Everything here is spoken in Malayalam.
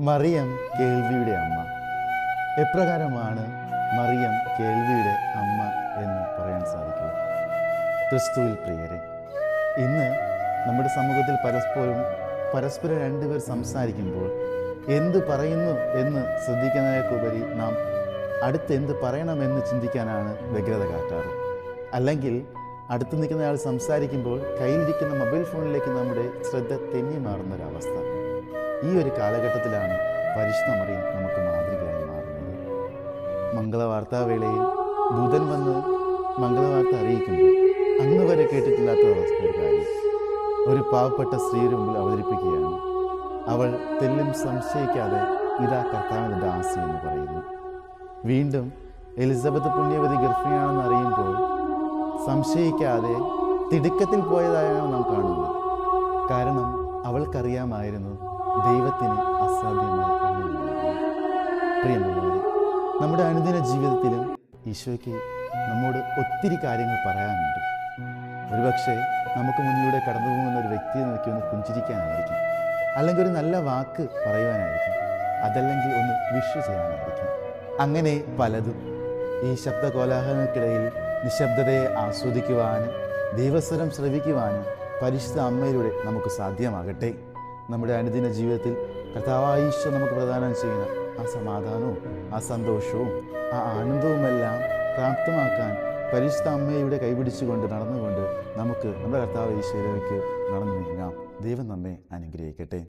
മറിയം കേൾവിയുടെ അമ്മ. എപ്രകാരമാണ് മറിയം കേൾവിയുടെ അമ്മ എന്ന് പറയാൻ സാധിക്കുക? ക്രിസ്തുവിൽ പ്രിയരെ, ഇന്ന് നമ്മുടെ സമൂഹത്തിൽ പരസ്പരം രണ്ടുപേർ സംസാരിക്കുമ്പോൾ എന്ത് പറയുന്നു എന്ന് ശ്രദ്ധിക്കുന്നതിനേക്കുപരി നാം അടുത്ത് എന്ത് പറയണമെന്ന് ചിന്തിക്കാനാണ് വ്യഗ്രത കാട്ടാറ്. അല്ലെങ്കിൽ അടുത്ത് നിൽക്കുന്നയാൾ സംസാരിക്കുമ്പോൾ കയ്യിലിരിക്കുന്ന മൊബൈൽ ഫോണിലേക്ക് നമ്മുടെ ശ്രദ്ധ തെന്നി മാറുന്നൊരവസ്ഥ. ഈ ഒരു കാലഘട്ടത്തിലാണ് പരിശുദ്ധ മറിയം നമുക്ക് മാതൃകയായി മാറുന്നത്. മംഗളവാർത്താവേളയിൽ ദൂതൻ വന്ന് മംഗളവാർത്ത അറിയിക്കുമ്പോൾ അന്ന് വരെ കേട്ടിട്ടില്ലാത്ത ഒരു കാര്യം ഒരു പാവപ്പെട്ട സ്ത്രീയുടെ മുമ്പിൽ അവതരിപ്പിക്കുകയാണ്. അവൾ തെല്ലും സംശയിക്കാതെ ഇതാ കർത്താവിൻ്റെ ദാസി എന്ന് പറയുന്നു. വീണ്ടും എലിസബത്ത് പുണ്യവതി ഗർഭിണിയാണെന്ന് അറിയുമ്പോൾ സംശയിക്കാതെ തിടുക്കത്തിൽ പോയതായാണ് നാം കാണുന്നത്. കാരണം അവൾക്കറിയാമായിരുന്നു ദൈവത്തിന് അസാധ്യമായി ഒന്നുമില്ല. പ്രിയമുള്ളവരെ, നമ്മുടെ അനുദിന ജീവിതത്തിലും ഈശോയ്ക്ക് നമ്മോട് ഒത്തിരി കാര്യങ്ങൾ പറയാനുണ്ട്. ഒരുപക്ഷെ നമുക്ക് മുന്നിലൂടെ കടന്നു പോകുന്ന ഒരു വ്യക്തിയെ നോക്കി ഒന്ന് പുഞ്ചിരിക്കാനായിരിക്കും, അല്ലെങ്കിൽ ഒരു നല്ല വാക്ക് പറയുവാനായിരിക്കും, അതല്ലെങ്കിൽ ഒന്ന് വിഷ് ചെയ്യാനായിരിക്കും. അങ്ങനെ പലതും. ഈ ശബ്ദ കോലാഹലങ്ങൾക്കിടയിൽ നിശബ്ദതയെ ആസ്വദിക്കുവാനും ദൈവസ്വരം ശ്രവിക്കുവാനും പരിശുദ്ധ അമ്മയിലൂടെ നമുക്ക് സാധ്യമാകട്ടെ. നമ്മുടെ അനുദിന ജീവിതത്തിൽ കർത്താവായ ഈശോ നമുക്ക് പ്രദാനം ചെയ്യുന്ന ആ സമാധാനവും ആ സന്തോഷവും ആ ആനന്ദവുമെല്ലാം പ്രാപ്തമാക്കാൻ പരിശുദ്ധ അമ്മയുടെ കൈപിടിച്ചുകൊണ്ട് നടന്നുകൊണ്ട് നമുക്ക് നമ്മുടെ കർത്താവ് ഈശോയിലേക്ക് നടന്നു നീങ്ങാം. ദൈവം നമ്മെ അനുഗ്രഹിക്കട്ടെ.